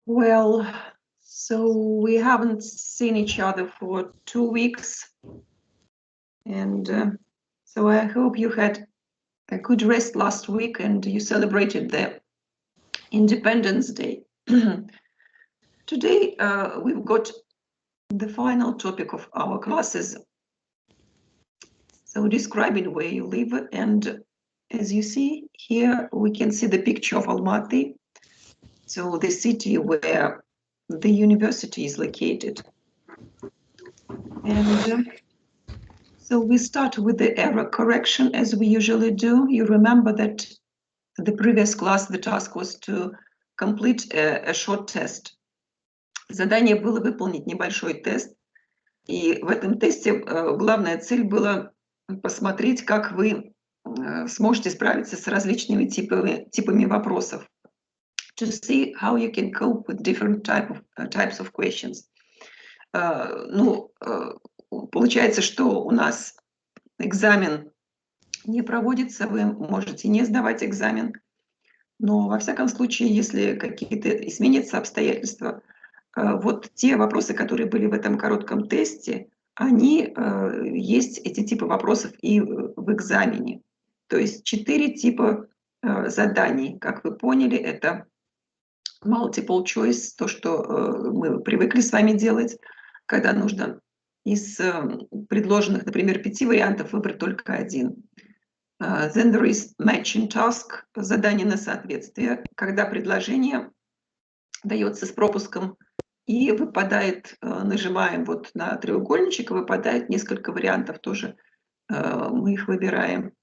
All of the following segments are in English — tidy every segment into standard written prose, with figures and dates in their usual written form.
Well, so we haven't seen each other for 2 weeks, and so I hope you had a good rest last week and you celebrated the Independence Day. Today we've got the final topic of our classes, so describing where you live, and as you see here we can see the picture of Almaty, so the city where the university is located. And so we start with the error correction as we usually do. You remember that the previous class the task was to complete a short test. Задание было выполнить небольшой тест, и в этом тесте главная цель была посмотреть, как вы сможете справиться с различными типами вопросов. To see how you can cope with different types of questions. Получается, что у нас экзамен не проводится, вы можете не сдавать экзамен, но во всяком случае, если какие-то изменятся обстоятельства, вот те вопросы, которые были в этом коротком тесте, они есть, эти типы вопросов и в экзамене. То есть 4 типа заданий, как вы поняли, это multiple choice, то, что мы привыкли с вами делать, когда нужно из предложенных, например, 5 вариантов выбрать только один. Then there is matching task, задание на соответствие, когда предложение дается с пропуском и выпадает, нажимаем вот на треугольничек, и выпадает несколько вариантов тоже, мы их выбираем,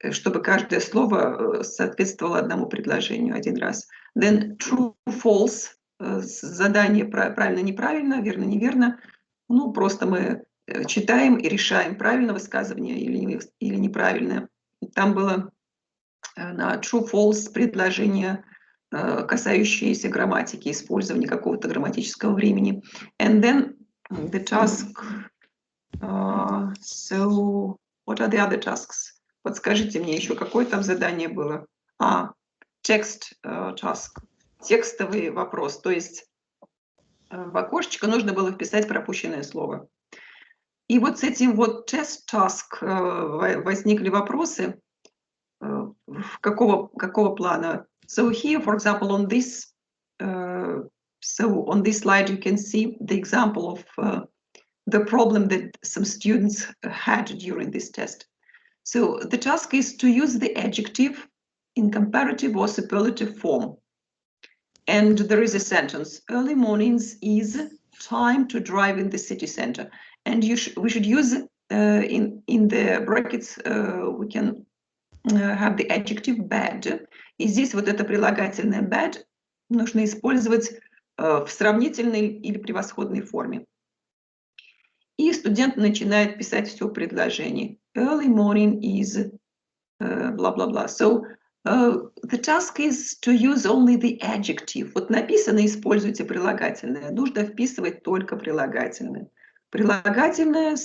чтобы каждое слово соответствовало одному предложению один раз. Then true, false, задание правильно-неправильно, верно-неверно. Ну, просто мы читаем и решаем, правильно высказывание или неправильное. Там было на true, false предложение, касающиеся грамматики, использования какого-то грамматического времени. And then the task, so what are the other tasks? Подскажите мне еще, какое там задание было? Text task, текстовый вопрос, то есть в окошечко нужно было вписать пропущенное слово. И вот с этим вот test task возникли вопросы, какого плана? So here, for example, on this slide, you can see the example of the problem that some students had during this test. So the task is to use the adjective in comparative or superlative form. And there is a sentence, early mornings is time to drive in the city center. And we should use in the brackets, we can have the adjective bad. И здесь вот это прилагательное bad нужно использовать в сравнительной или превосходной форме. И студент начинает писать все предложение. Early morning is blah-blah-blah. So the task is to use only the adjective. Вот написано, используйте прилагательное. Нужно вписывать только прилагательное. Прилагательное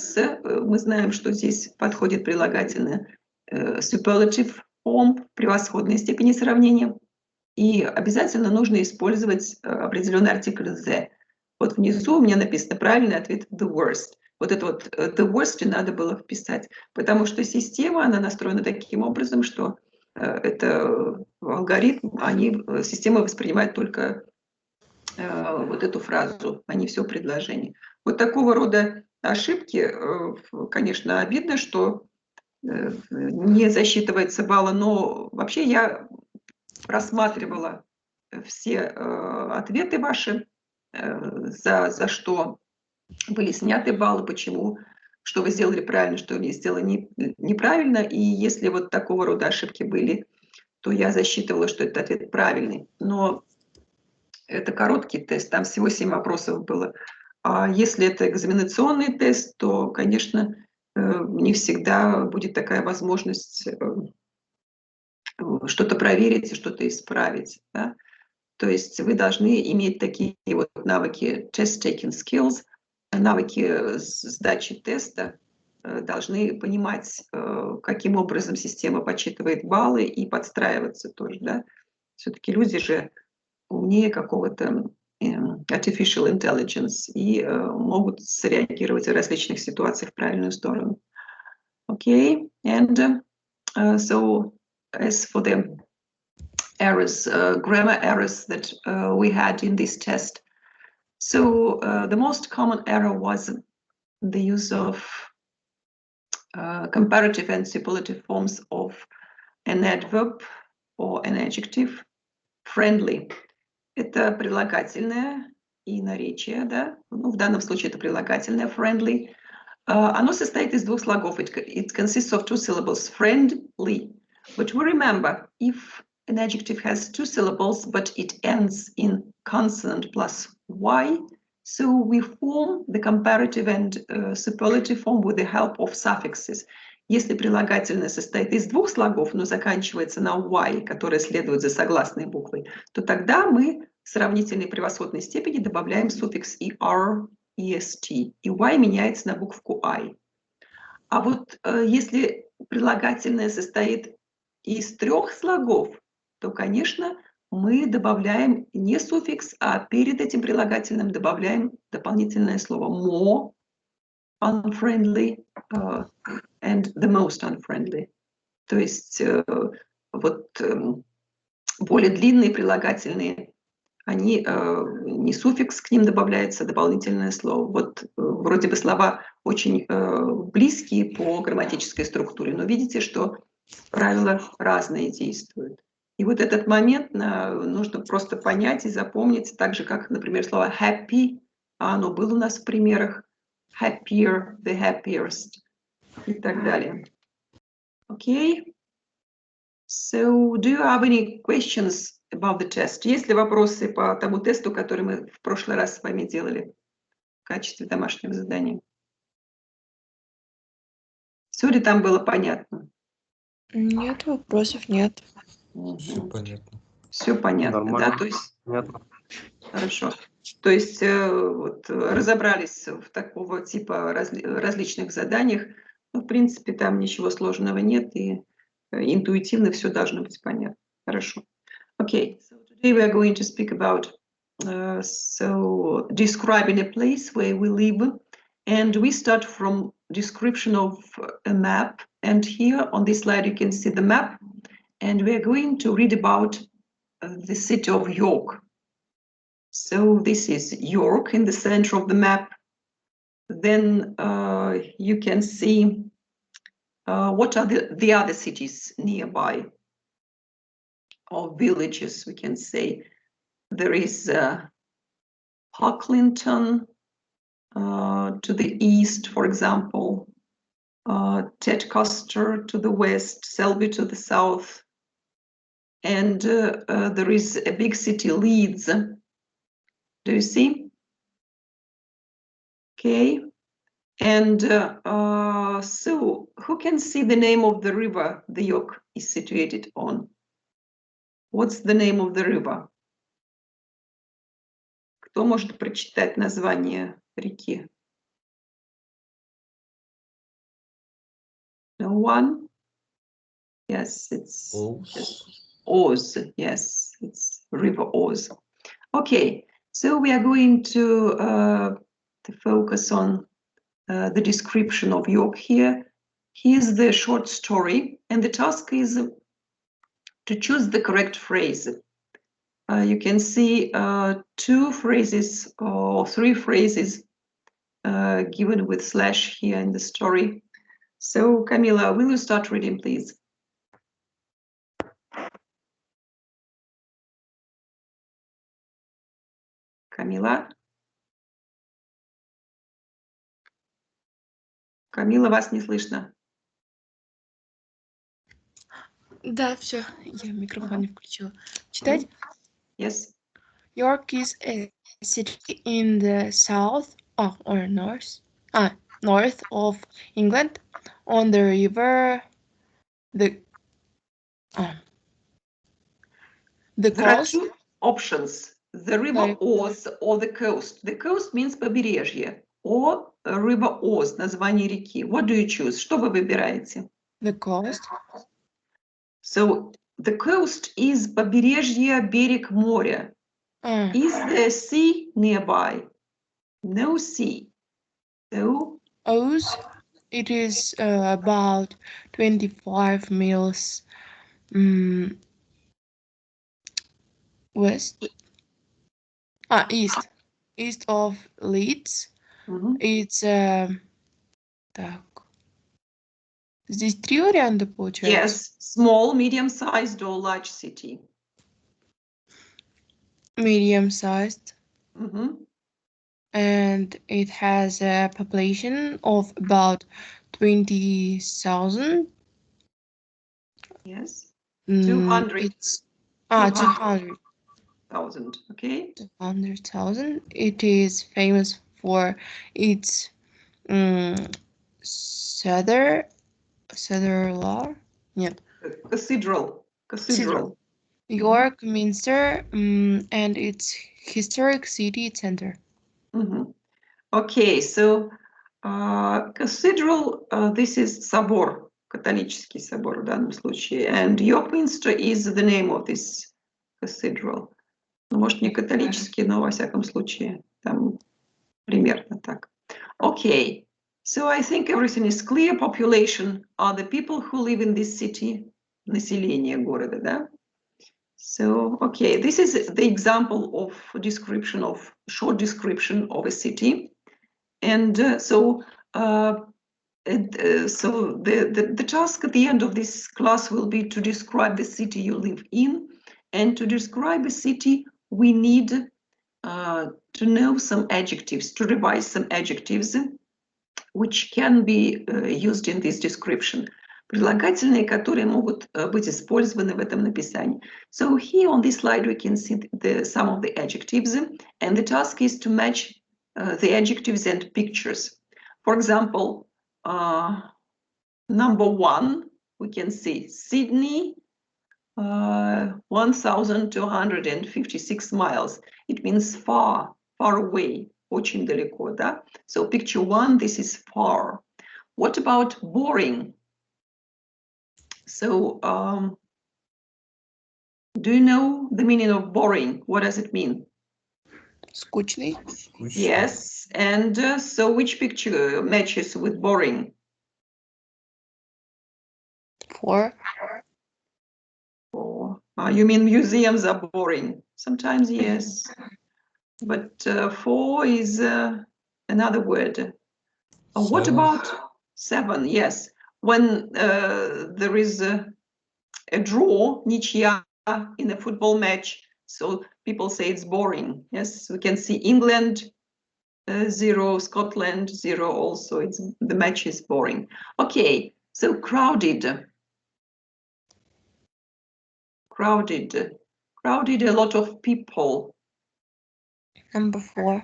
мы знаем, что здесь подходит прилагательное superlative form, превосходной степени сравнения. И обязательно нужно использовать определенный артикль the. Вот внизу у меня написано правильный ответ the worst. Вот это вот the worst надо было вписать, потому что система, она настроена таким образом, что это алгоритм, система воспринимает только вот эту фразу, а не все предложение. Вот такого рода ошибки, конечно, обидно, что не засчитывается балла, но вообще я просматривала все ответы ваши, за что были сняты баллы, почему, что вы сделали правильно, что вы сделали неправильно. И если вот такого рода ошибки были, то я засчитывала, что этот ответ правильный. Но это короткий тест, там всего 7 вопросов было. А если это экзаменационный тест, то, конечно, не всегда будет такая возможность что-то проверить и что-то исправить. Да? То есть вы должны иметь такие вот навыки test-taking skills, навыки сдачи теста, должны понимать, каким образом система подсчитывает баллы и подстраиваться тоже. Да? Все-таки люди же умнее какого-то artificial intelligence и могут среагировать в различных ситуациях в правильную сторону. Okay, and so as for the errors, grammar errors that we had in this test, so the most common error was the use of comparative and superlative forms of an adverb or an adjective. Friendly – это прилагательное и наречие, да? Ну, в данном случае это прилагательное friendly. Оно состоит из двух слогов. It consists of two syllables, friendly. But we remember, if an adjective has two syllables, but it ends in consonant plus y, so we form the comparative and superlative form with the help of suffixes. Если прилагательное состоит из двух слогов, но заканчивается на y, которое следует за согласной буквой, то тогда мы в сравнительной превосходной степени добавляем суффикс er, est, и y меняется на букву I. А вот если прилагательное состоит из трех слогов, то, конечно, мы добавляем не суффикс, а перед этим прилагательным добавляем дополнительное слово more unfriendly and the most unfriendly. То есть вот более длинные прилагательные, они не суффикс, к ним добавляется дополнительное слово. Вот вроде бы слова очень близкие по грамматической структуре, но видите, что правила разные действуют. И вот этот момент нужно просто понять и запомнить, так же, как, например, слово happy, оно было у нас в примерах, happier, the happiest и так далее. Okay. So, do you have any questions about the test? Есть ли вопросы по тому тесту, который мы в прошлый раз с вами делали в качестве домашнего задания? Все ли там было понятно? Нет, вопросов нет. Все понятно. Все понятно, Нормально. да? То есть, Понятно. хорошо. То есть вот, разобрались в такого типа различных заданиях. Ну, в принципе, там ничего сложного нет, и интуитивно все должно быть понятно. Хорошо. Okay, so today we are going to speak about describing a place where we live, and we start from description of a map. And here on this slide you can see the map, and we are going to read about the city of York. So this is York in the center of the map. Then you can see what are the other cities nearby, or villages, we can say. There is Hocklington to the east, for example, Tedcaster to the west, Selby to the south, and there is a big city, Leeds. Do you see? Okay. And so who can see the name of the river the York is situated on? What's the name of the river? Кто может прочитать название реки? No one? Yes, it's Oz. Yes, it's River Oz. Okay, so we are going to focus on the description of York here. Here's the short story, and the task is to choose the correct phrase. You can see two phrases or three phrases given with slash here in the story. So, Camila, will you start reading, please? Камила? Камила, вас не слышно. Да, все, я микрофон не включила. Читать? Yes. York is a city in the south or north of England on the river the There are coast. two options: the river Oz or the coast. The coast means побережье, or river Oz, название реки. What do you choose? Что вы выбираете? The coast. So the coast is побережье, берег моря. Is there a sea nearby? No sea. So Oz, it is about 25 miles west. East of Leeds. It's так. Здесь три варианта получается. Yes, small, medium-sized or large city. Medium-sized. And it has a population of about 20,000. Yes. 200. It's 200,000. Okay. 200,000. It is famous for its cathedral. Нет. Cathedral. York Minster and its historic city center. Okay, so cathedral, this is собор, католический собор в данном случае, and York Minster is the name of this cathedral. Ну, может, не католический, но во всяком случае, там примерно так. Okay, so I think everything is clear. Population are the people who live in this city, население города, да? So, okay, this is the example of short description of a city. And so the task at the end of this class will be to describe the city you live in. And to describe a city, we need to know some adjectives, to revise some adjectives which can be used in this description. Прилагательные, которые могут быть использованы в этом написании. So here on this slide we can see some of the adjectives, and the task is to match the adjectives and pictures. For example, number 1, we can see Sydney, 1,256 miles. It means far, far away, очень далеко, да? So picture 1, this is far. What about boring? So do you know the meaning of boring? What does it mean? Скучный. Yes, and so which picture matches with boring? 4. You mean museums are boring? Sometimes, yes. But 4 is another word. What about 7? Yes. When there is a draw, ничья, in a football match, so people say it's boring. Yes, we can see England 0, Scotland 0 also. The match is boring. Okay, so crowded, a lot of people. Number 4.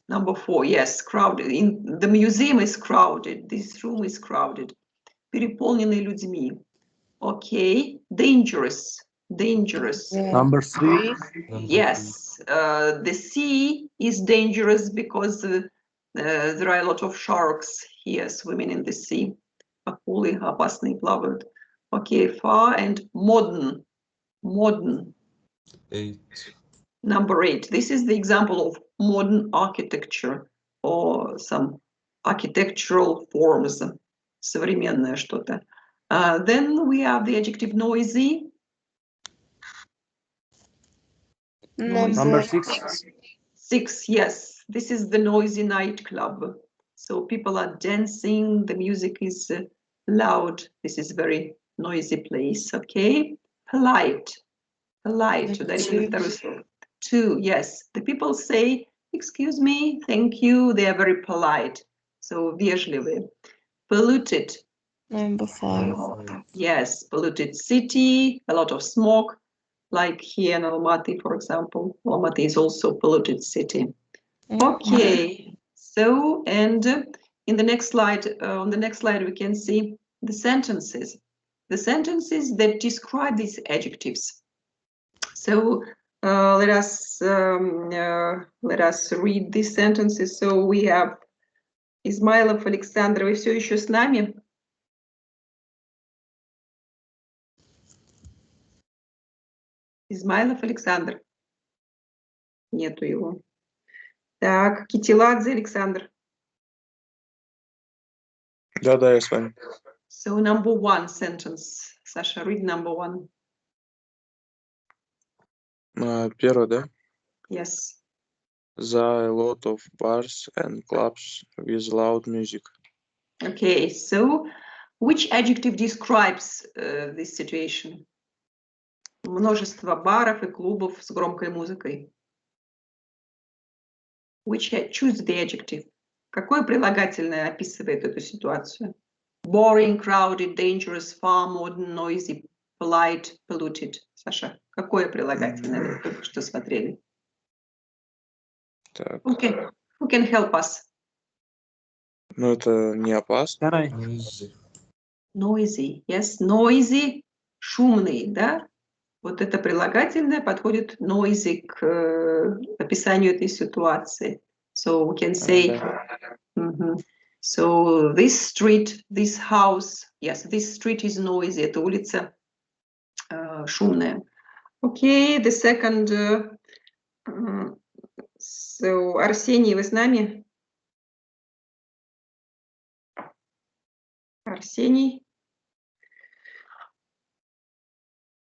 Number 4, yes, crowded. The museum is crowded. This room is crowded. Переполненный людьми. Okay, dangerous. Number 3. Yes, the sea is dangerous because there are a lot of sharks here swimming in the sea. Акулы опасные плавают. Okay, far and modern. 8. Number 8. This is the example of modern architecture or some architectural forms. Современное что-то. Then we have the adjective noisy. Number 6. 6, yes. This is the noisy nightclub. So people are dancing, the music is loud. This is very noisy place, okay? Polite. Ударили второй слог. 2, yes. The people say, excuse me, thank you. They are very polite. So вежливые. Polluted. Number 5. Yes, polluted city, a lot of smoke, like here in Almaty, for example. Almaty is also polluted city. Okay, so and in the next slide, on the next slide, we can see the sentences that describe these adjectives. So let us read these sentences. So we have Измайлов Александр, вы все еще с нами? Измайлов Александр. Нету его. Так, Китиладзе Александр. Да, я с вами. So number one sentence. Саша, read number one. Первое, да? Yes. The a lot of bars and clubs with loud music. Okay, so which adjective describes this situation? Множество баров и клубов с громкой музыкой. Choose the adjective. Какое прилагательное описывает эту ситуацию? Boring, crowded, dangerous, far, modern, noisy, polite, polluted. Саша, какое прилагательное вы только что смотрели? Так. Who can help us? Ну, это не опасно. Noisy, yes, noisy, шумный, да? Вот это прилагательное подходит noisy к описанию этой ситуации. So we can say, so this street, this house, yes, this street is noisy. Это улица шумная. Okay, the second. So Арсений, вы с нами? Арсений?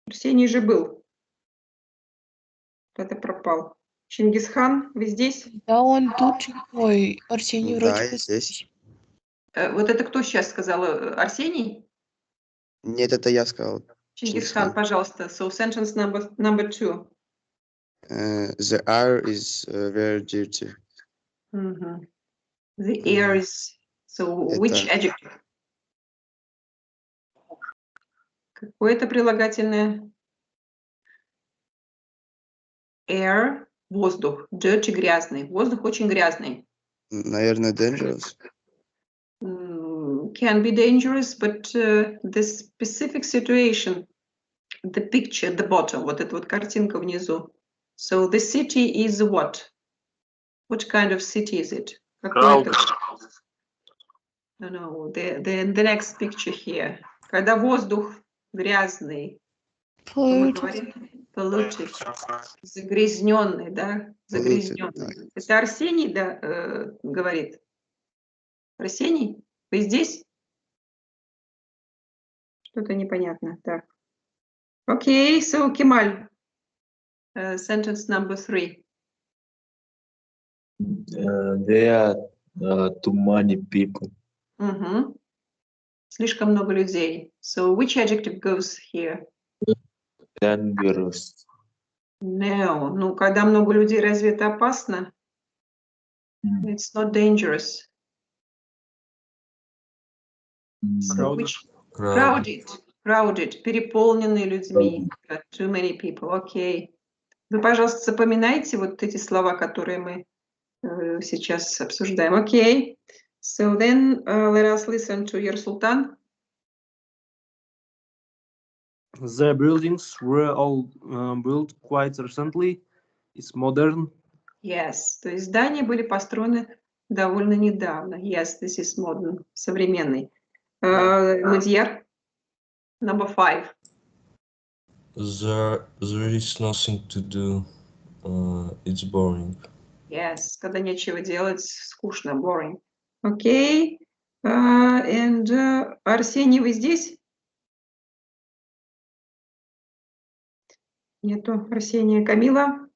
Арсений же был. Кто-то пропал. Чингисхан, вы здесь? Да, он тут. Ой, Арсений вроде Да, я бы здесь. Вот это кто сейчас сказал? Арсений? Нет, это я сказал. Чингисхан, пожалуйста. So sentence number two. The air is very dirty. The air is... So which adjective? Какое это прилагательное? Air, воздух. Dirty, грязный. Воздух очень грязный. Наверное, dangerous. Can be dangerous, but the specific situation, the picture at the bottom, вот эта вот картинка внизу. So the city is what? What kind of city is it? Crowded. No, the next picture here. Когда воздух грязный, мы говорим polluted, загрязненный, да? Загрязненный. Это Арсений, да, говорит? Арсений, вы здесь? Что-то непонятно. Так. Okay, so Kemal, sentence number three. There are too many people. Слишком много людей. So which adjective goes here? Dangerous. No. Ну, когда много людей, разве это опасно? It's not dangerous. Crowded. Переполненные людьми. Too many people. Okay. Вы, пожалуйста, запоминайте вот эти слова, которые мы сейчас обсуждаем. Okay. So then let us listen to your Sultan. The buildings were all built quite recently. It's modern. Yes. То есть здания были построены довольно недавно. Yes, this is modern. Современный. Мадьяр, number five. There is nothing to do. It's boring. Yes, когда нечего делать, скучно, boring. Okay. And Арсений, вы здесь? Нету Арсения. Камила?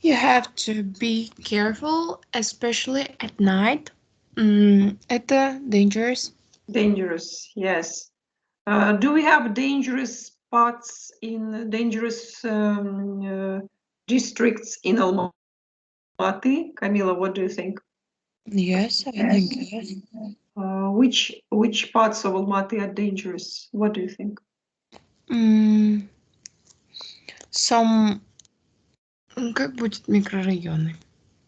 You have to be careful, especially at night. Это dangerous. Dangerous, yes. Do we have dangerous spots in dangerous districts in Almaty? Camila, what do you think? Yes, I think yes. Which parts of Almaty are dangerous? What do you think? Some... Как будет микрорайоны?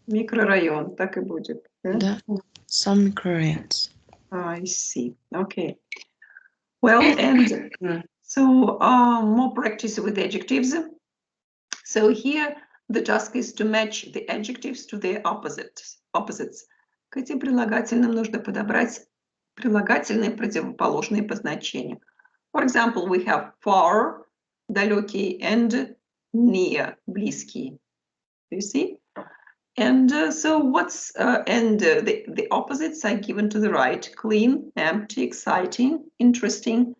Микрорайон, так и будет. Да, some microrайons. I see. Okay. Well, and so more practice with adjectives. So here the task is to match the adjectives to their opposites. К этим прилагательным нужно подобрать прилагательные противоположные по значению. For example, we have far, далекий, and near, близкий. Do you see? And so what's the opposites are given to the right: clean, empty, exciting, interesting,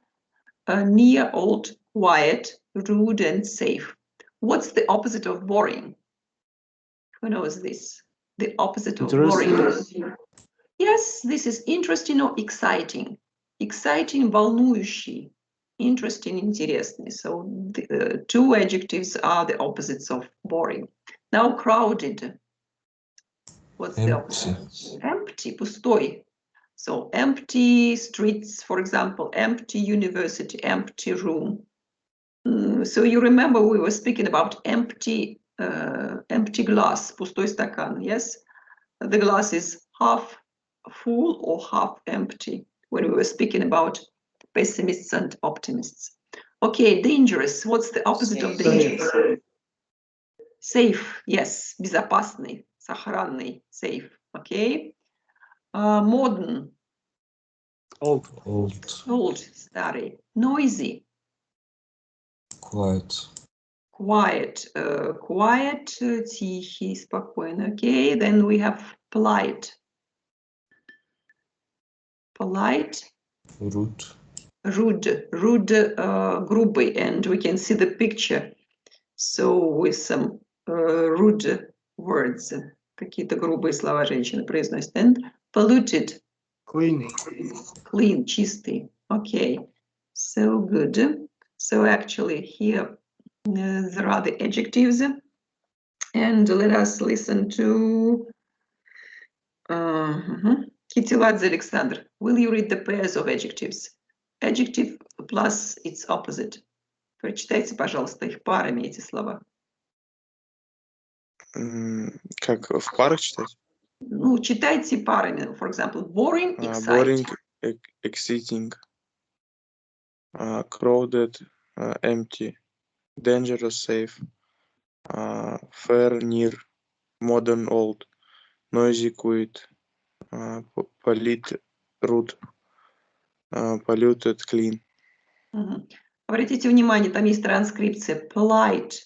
near, old, quiet, rude, and safe. What's the opposite of boring? Who knows this? The opposite of boring. Yes, this is interesting or exciting. Exciting, волнующий. Interesting, интересный. So the two adjectives are the opposites of boring. Now crowded. What's the opposite? Empty, пустой. So empty streets, for example, empty university, empty room. So you remember we were speaking about empty glass, пустой стакан, yes? The glass is half full or half empty when we were speaking about pessimists and optimists. Okay, dangerous. What's the opposite of dangerous? Safe, yes, безопасный, сохранный, safe, okay. Modern. Old. Old, старый. Noisy. Quiet. Quiet, тихий, спокойно, okay. Then we have polite. Polite. Rude. Rude, грубый, and we can see the picture. So with some rude words, какие-то грубые слова женщины произносят. And polluted. Clean. Clean, чистый. Okay, so good. So actually here there are the adjectives. And let us listen to Kitiladze Alexander. Will you read the pairs of adjectives? Adjective plus its opposite. Прочитайте, пожалуйста, их парами, эти слова. Как в парах читать? Ну, читайте парами. For example, boring, exciting. Boring, exciting, crowded, empty, dangerous, safe, fair, near, modern, old, noisy, quiet, polite, rude, polluted, clean. Обратите внимание, там есть транскрипция. Polite.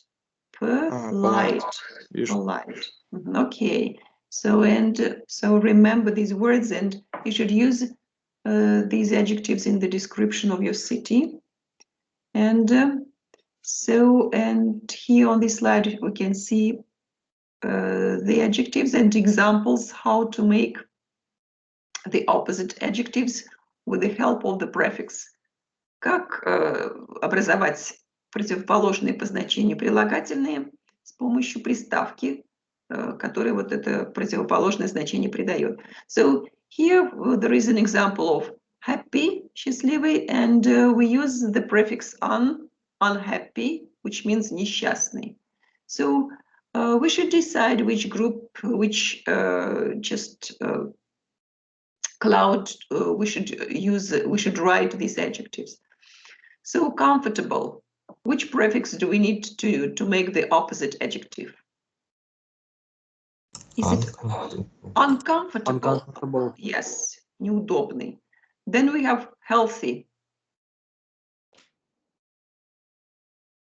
Polite. Polite. Okay. So remember these words, and you should use these adjectives in the description of your city. And and here on this slide we can see the adjectives and examples how to make the opposite adjectives with the help of the prefix. Как образовать противоположные по значению прилагательные с помощью приставки, которая вот это противоположное значение придает. So here there is an example of happy, счастливый, and we use the prefix unhappy, which means несчастный. So we should decide which group, which cloud we should use. We should write these adjectives. So comfortable. Which prefix do we need to make the opposite adjective? Is it uncomfortable? Uncomfortable. Yes, неудобный. Then we have healthy.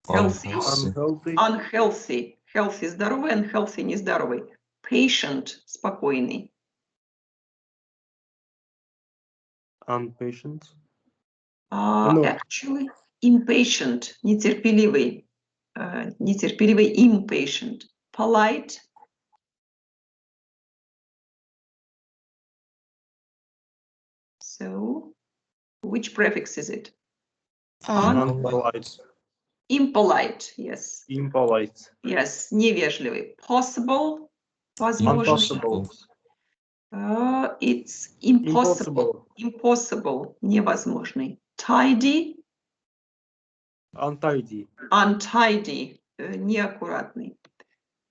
Healthy. Unhealthy. Unhealthy. Healthy здоровый, unhealthy нездоровый. Patient спокойный. Impatient. Actually, impatient, нетерпеливый. Нетерпеливый, impatient. Polite. So, which prefix is it? Unpolite. Impolite, yes. Impolite. Yes, невежливый. Possible, возможный. Impossible. It's impossible. Impossible, невозможный. Tidy. Untidy. Untidy, неаккуратный.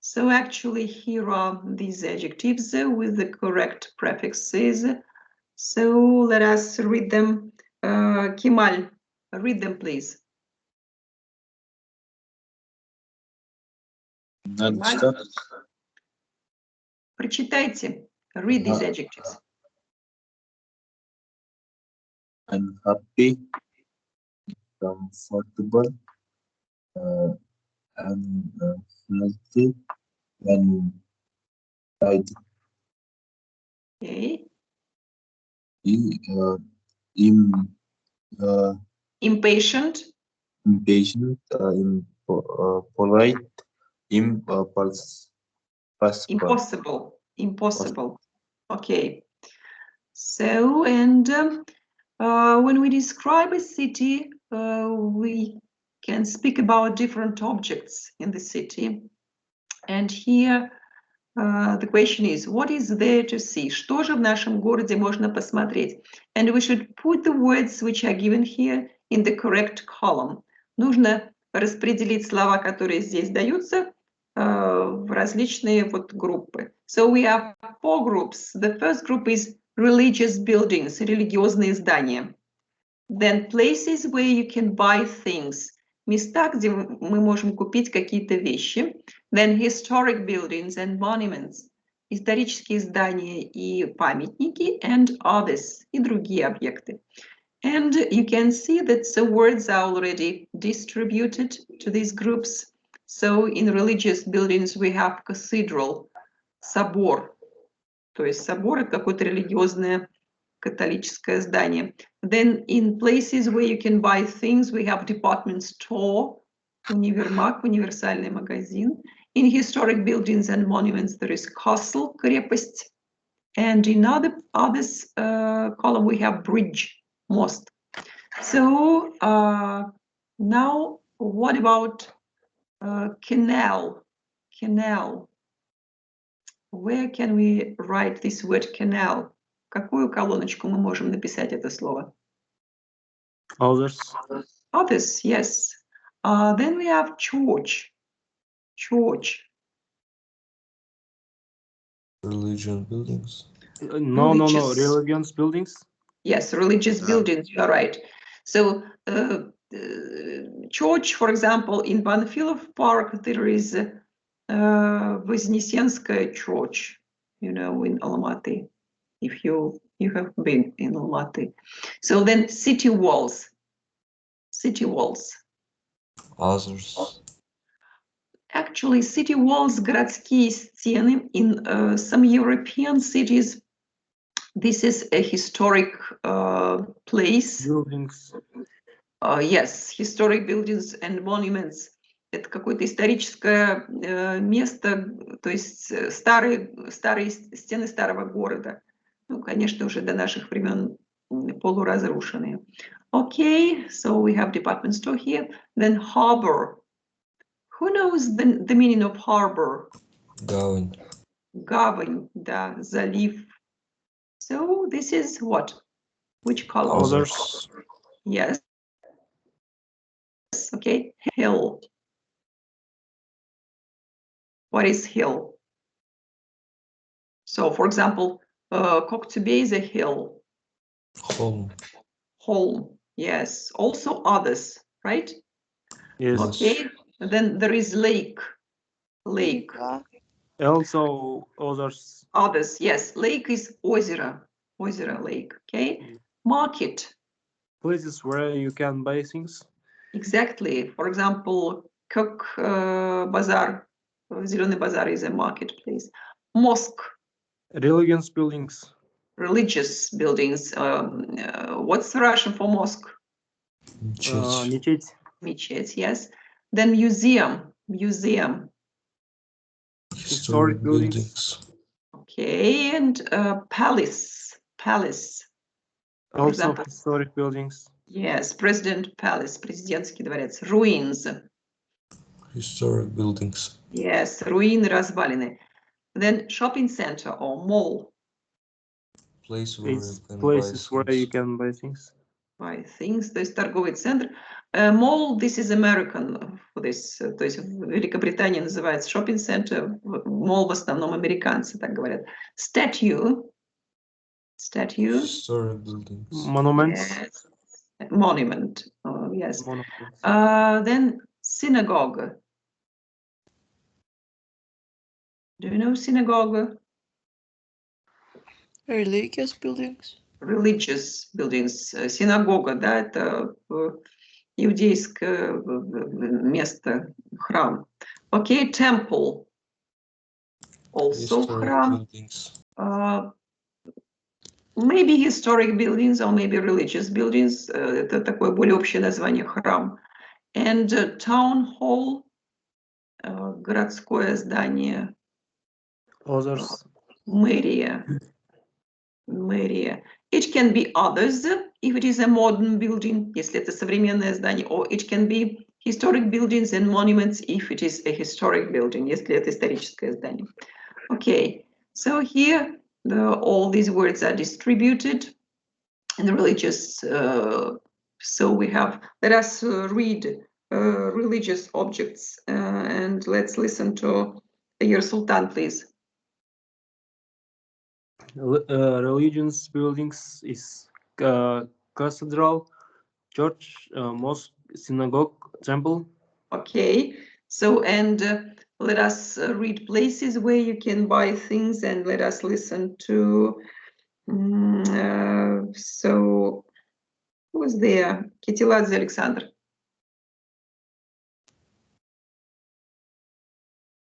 So actually here are these adjectives with the correct prefixes. So let us read them. Kemal, read them please. Надо читать. Прочитайте. Read these adjectives. Unhappy, comfortable, and healthy and tidy. Okay. Im, Impatient, impatient, polite, impossible, impossible. Okay. So, and when we describe a city, we can speak about different objects in the city. And here the question is, what is there to see? Что же в нашем городе можно посмотреть? And we should put the words which are given here in the correct column. Нужно распределить слова, которые здесь даются, в различные вот группы. So we have 4 groups. The first group is religious buildings, религиозные здания. Then places where you can buy things. Места, где мы можем купить какие-то вещи. Then historic buildings and monuments. Исторические здания и памятники, and others, и другие объекты. And you can see that the words are already distributed to these groups. So in religious buildings we have cathedral, собор. То есть собор — это какое-то религиозное католическое здание. Then in places where you can buy things, we have department store, универмаг, универсальный магазин. In historic buildings and monuments, there is castle, крепость. And in others column, we have bridge, most. So now, what about canal? Canal. Where can we write this word canal? Какую колоночку мы можем написать это слово? Others. Others, yes. Then we have church. Church. Religion buildings. No. Religious. Religious buildings. Yes, religious buildings, you are right. So church, for example, in Panfilov Park, there is Вознесенская church, you know, in Almaty, if you have been in Almaty. So then city walls. City walls. Others. Actually, city walls, городские стены, in some European cities, this is a historic place. Buildings. Yes, historic buildings and monuments. Это какое-то историческое место, то есть старые стены старого города. Ну, конечно, уже до наших времен полуразрушенные. Okay, so we have department store here. Then harbor. Who knows the meaning of harbor? Гавань. Гавань, да, залив. So this is what? Which column? Others. Yes. Okay, hill. What is hill? So, for example, Koktubey is a hill. Холм. Holm, yes. Also others, right? Yes. Okay. And then there is lake. Lake. Also others. Others, yes. Lake is озеро. Озеро, lake. Okay. Market. Places where you can buy things. Exactly. For example, Kök Bazaar. Зеленый базар is a marketplace. Mosque. Religious buildings. Religious buildings. What's the Russian for mosque? Мечеть. Мечеть. Mechet, yes. Then museum. Museum. Historic buildings. Okay. And palace. Palace. For Also example, historic buildings. yes. President Palace. Президентский дворец. Ruins. Historic buildings. Yes. Руины, развалины. Then shopping center or mall. Place where It's you can places buy where you things. can buy things. Buy things. То есть торговый центр. Mall, this is American for this. То есть в Великобритании называется shopping center. Mall в основном американцы так говорят. Statue. Statue. Historic buildings. Monuments. Yes. Monument. Oh, yes. Monuments. Then synagogue. Do you know synagogue? Religious buildings. Religious buildings. Синагога, да, это иудейское место, храм. Okay, temple. Also Historic храм. buildings. Maybe historic buildings or maybe religious buildings. Это такое более общее название храм. And town hall, городское здание. Others. Мэрия. It can be others if it is a modern building, если это современное здание, or it can be historic buildings and monuments if it is a historic building, если это историческое здание. Okay, so here all these words are distributed in the religious. So we have, let us read religious objects and let's listen to your Sultan, please. Religious buildings is cathedral, church, mosque, synagogue, temple. Okay, so and let us read places where you can buy things and let us listen to. So who was there? Kitiladze Alexander.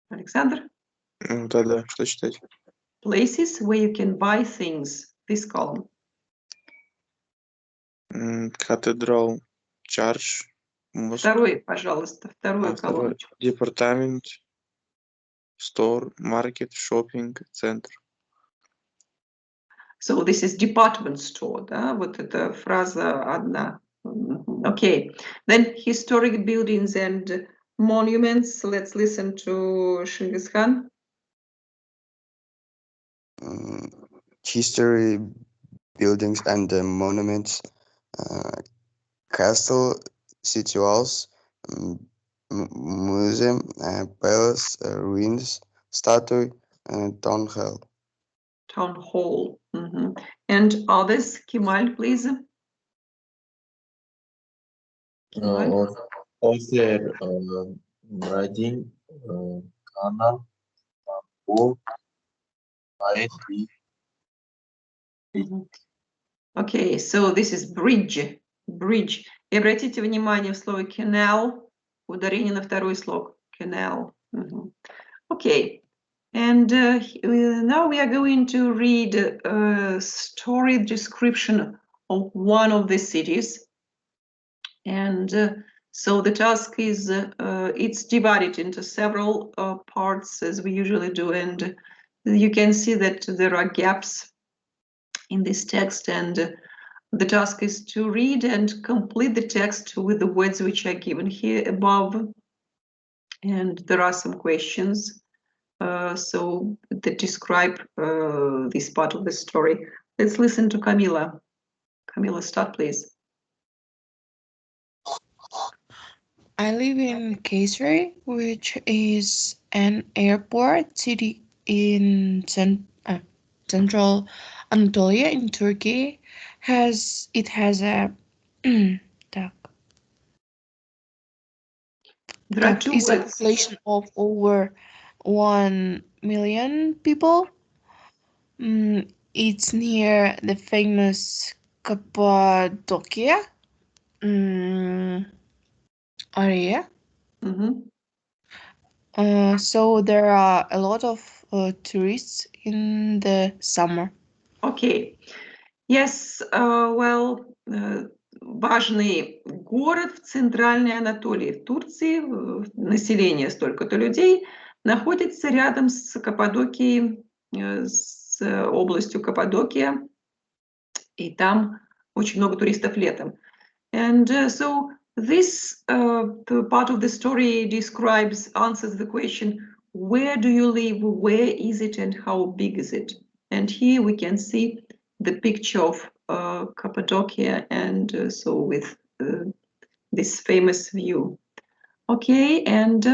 Alexander? Да-да, что читать? Places where you can buy things. This column. Cathedral, church, mosque. Второй, пожалуйста, вторую Второй. колоночку. Департамент, store, market, shopping, центр. So this is department store, да, вот эта фраза одна. Okay, then historic buildings and monuments. Let's listen to Shingiz Khan. History, buildings and monuments, castle, city walls, museum, palace, ruins, statue, and town hall. Town hall. And others, Kemal, please. Kemal. Author, writing, canal, book, ISB. Okay, so this is bridge. Bridge. И обратите внимание в слове canal, ударение на второй слог. Canal. Okay. And now we are going to read a story description of one of the cities. And so the task is, it's divided into several parts as we usually do. And you can see that there are gaps in this text. And the task is to read and complete the text with the words which are given here above. And there are some questions. So that describe this part of the story. Let's listen to Camila. Camila, start, please. I live in Kayseri, which is an airport city in central Anatolia in Turkey. It has a There are two is a words. population of over 1 million people. It's near the famous Cappadocia area. So there are a lot of tourists in the summer. Okay. Yes, well, важный город в Центральной Анатолии, в Турции, население столько-то людей, находится рядом с Каппадокией, с областью Каппадокия, и там очень много туристов летом. And so this part of the story answers the question, where do you live, where is it, and how big is it? And here we can see the picture of Cappadocia, and so with this famous view. Okay, and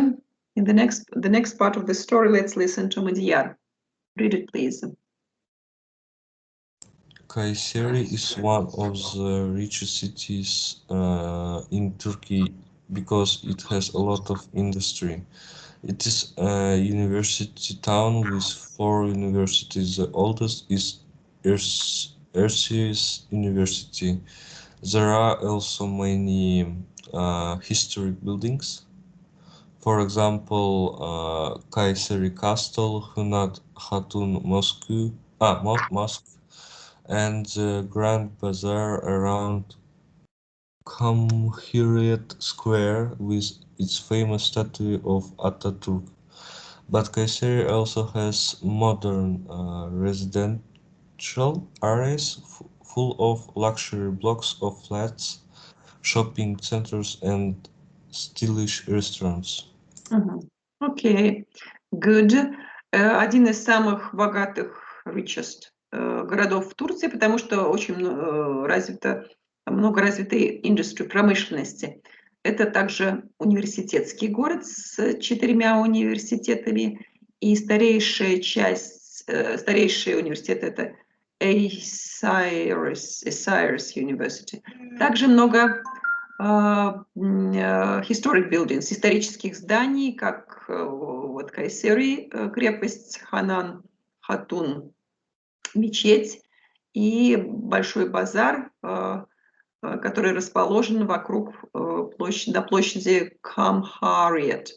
in the next part of the story, let's listen to Madiyar. Read it, please. Kayseri is one of the richest cities in Turkey because it has a lot of industry. It is a university town with 4 universities. The oldest is Erciyes University. There are also many historic buildings. For example, Kayseri Castle, Hunat Hatun Mosque, and the Grand Bazaar around Cumhuriyet Square with its famous statue of Ataturk. But Kayseri also has modern residential areas full of luxury blocks of flats, shopping centers, and stylish restaurants. Окей, good. Один из самых богатых, richest городов в Турции, потому что очень много развитой индустрии, промышленности. Это также университетский город с 4 университетами, и старейший университет – это Osiris University. Также много historic buildings, исторических зданий, как вот Кайсери, крепость, Ханан, Хатун, мечеть и большой базар, который расположен вокруг на площади Cumhuriyet.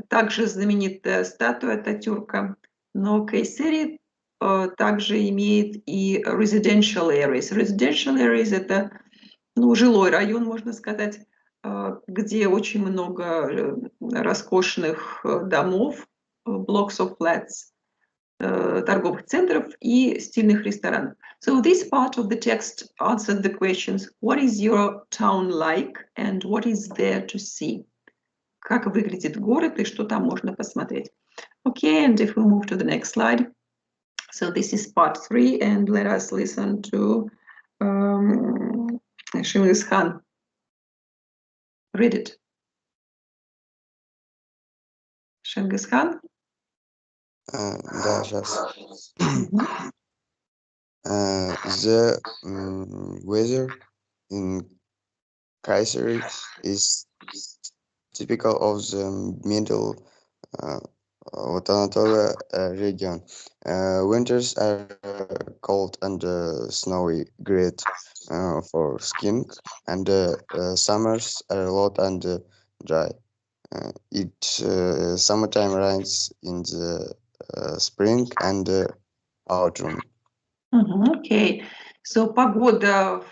Также знаменитая статуя Ататюрка, но Кайсери также имеет и residential areas. Residential areas – это жилой район, можно сказать, где очень много роскошных домов, blocks of flats, торговых центров и стильных ресторанов. So this part of the text answered the questions: what is your town like and what is there to see? Как выглядит город и что там можно посмотреть? Okay, and if we move to the next slide. So this is part 3, and let us listen to Шингис Хан. Read it. Шингис Хан. Да, сейчас. The weather in Kayseri is typical of the middle of Anatolia region. Winters are cold and snowy, great for skiing, and summers are hot and dry. Summertime rains in the spring and autumn. Окей. So погода в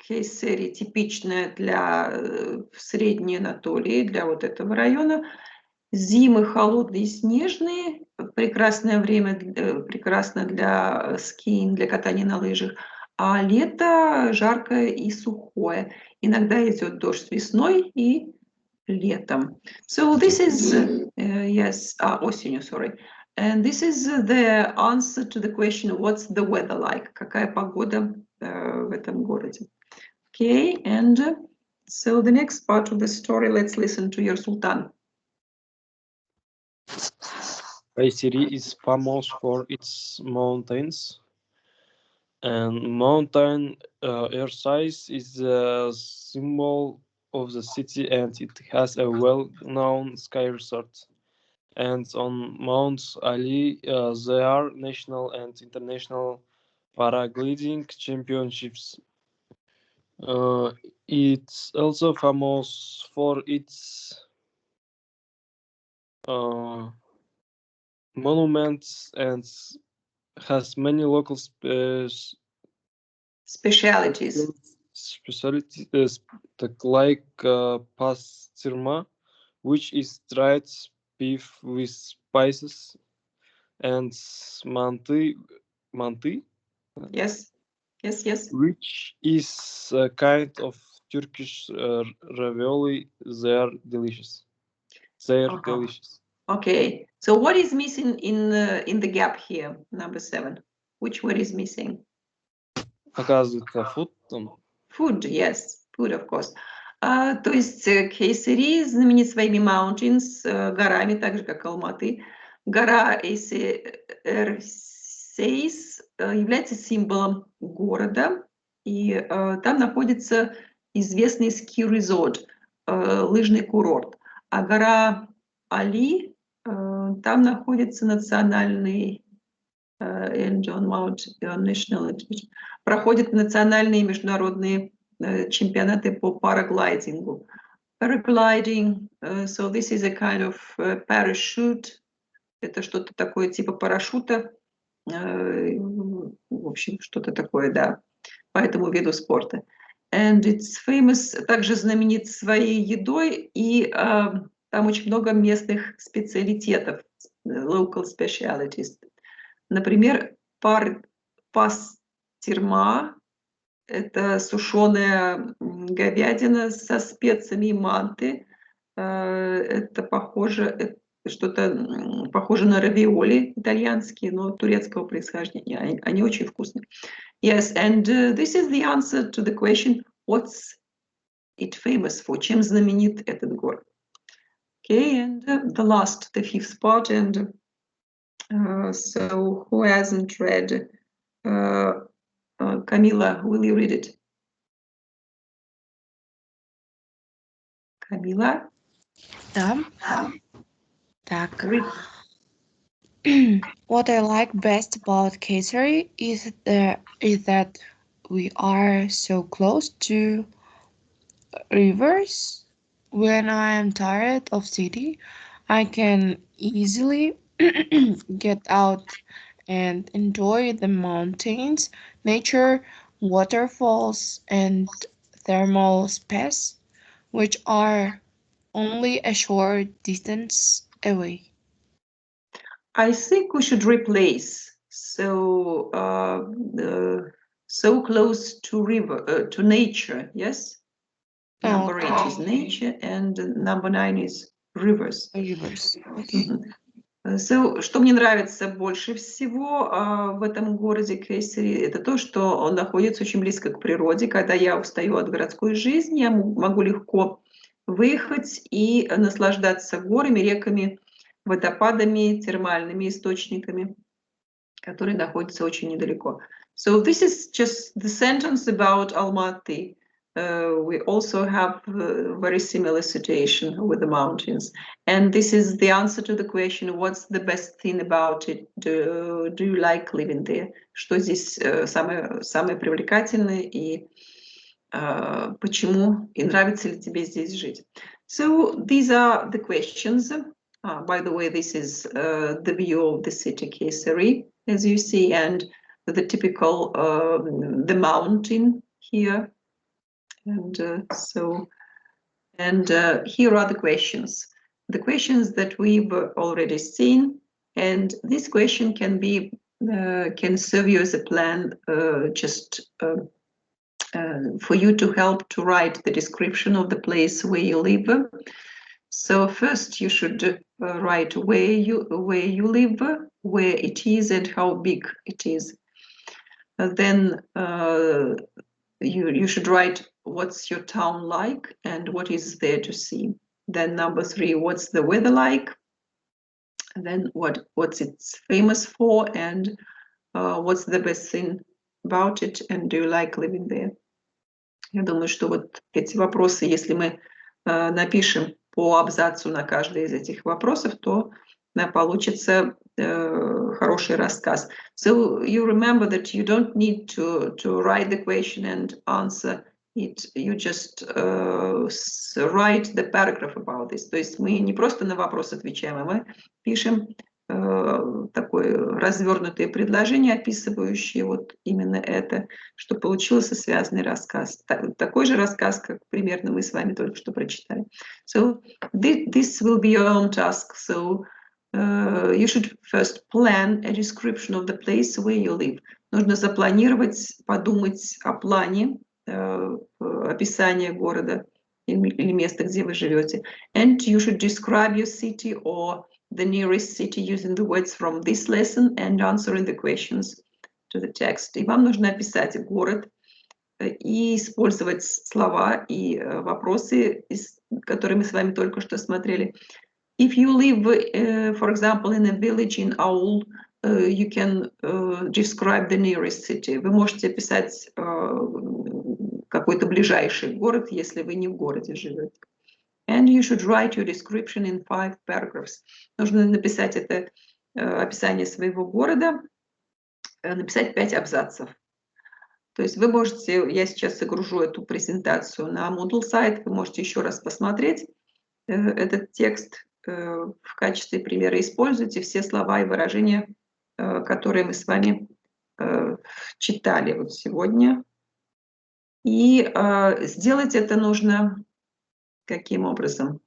Кайсери типичная для Средней Анатолии, для вот этого района. Зимы холодные и снежные, прекрасное время, прекрасно для скиинг, для катания на лыжах, а лето жаркое и сухое. Иногда идет дождь весной и летом. So this is, осенью, sorry. And this is the answer to the question, what's the weather like? Какая погода в этом городе? Okay, and so the next part of the story, let's listen to your Sultan. Kayseri is famous for its mountains, and mountain air size is a symbol of the city, and it has a well-known ski resort. And on Mount Ali, there are national and international paragliding championships. It's also famous for its monuments and has many local Specialities. specialties like pastirma, which is dried beef with spices, and manti, Yes, which is a kind of Turkish ravioli. They're delicious. Delicious. Okay, so what is missing in the gap here, number 7? Which word is missing? Оказывается, food. Food, yes, food, of course. То есть Кайсери знаменит своими mountains, горами, так же, как Алматы. Гора Эйсейс является символом города, и там находится известный ски-резорт, лыжный курорт. А гора Али, там находится национальный проходят национальные и международные чемпионаты по параглайдингу. Paragliding, so this is a kind of parachute. Это что-то такое типа парашюта. В общем, что-то такое, да, по этому виду спорта. And it's famous, также знаменит своей едой, и там очень много местных специалитетов, local specialities. Например, пастирма, это сушеная говядина со специями и манты. Это похоже, что-то похоже на равиоли итальянские, но турецкого происхождения. Они очень вкусные. Yes, and this is the answer to the question, what's it famous for? Чем знаменит этот город? Okay, and the fifth part, and so who hasn't read? Camila, will you read it? Camila? Да. Так. What I like best about Kayseri is that we are so close to rivers. When I am tired of city, I can easily get out and enjoy the mountains, nature, waterfalls, and thermal space, which are only a short distance away. I think we should replace so close to river to nature. Yes, number 8 is nature, and number 9 is rivers. Rivers. Okay. So, что мне нравится больше всего в этом городе Кайсери, это то, что он находится очень близко к природе. Когда я устаю от городской жизни, я могу легко выехать и наслаждаться горами, реками, водопадами, термальными источниками, которые находятся очень недалеко. So this is just the sentence about Almaty. We also have a very similar situation with the mountains. And this is the answer to the question, what's the best thing about it? Do you like living there? Что здесь самое привлекательное и почему, и нравится ли тебе здесь жить? So these are the questions. By the way, this is the view of the city Kayseri, as you see, and the typical, the mountain here. And here are the questions. The questions that we've already seen, and this question can be can serve you as a plan, just for you to help to write the description of the place where you live. So first you should write where you live, where it is, and how big it is. Then you should write what's your town like and what is there to see. Then number 3, what's the weather like? And then what's it's famous for, and what's the best thing about it, and do you like living there? Я думаю, что вот эти вопросы, если мы напишем по абзацу на каждый из этих вопросов, то получится хороший рассказ. So you remember that you don't need to write the question and answer it. You just write the paragraph about this. То есть мы не просто на вопрос отвечаем, а мы пишем такое развернутое предложение, описывающее вот именно это, что получился связанный рассказ. Такой же рассказ, как примерно мы с вами только что прочитали. So this will be your own task. So you should first plan a description of the place where you live. Нужно запланировать, подумать о плане описания города или места, где вы живете. And you should describe your city or the nearest city using the words from this lesson and answering the questions to the text. И вам нужно описать город и использовать слова и вопросы, которые мы с вами только что смотрели. If you live, for example, in a village in Aul, you can describe the nearest city. Вы можете описать какой-то ближайший город, если вы не в городе живете. And you should write your description in 5 paragraphs. Нужно написать это описание своего города, написать 5 абзацев. То То есть вы можете, я сейчас загружу эту презентацию на Moodle сайт, вы можете еще раз посмотреть этот текст в качестве примера. Используйте все слова и выражения, которые мы с вами читали вот сегодня. И сделать это нужно каким образом?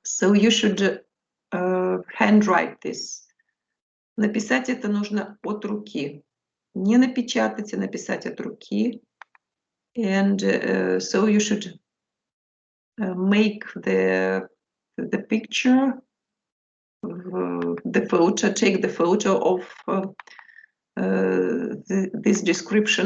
So you should handwrite this. Написать это нужно от руки. Не напечатать, а написать от руки. And so you should make the picture, the photo, take the photo of this description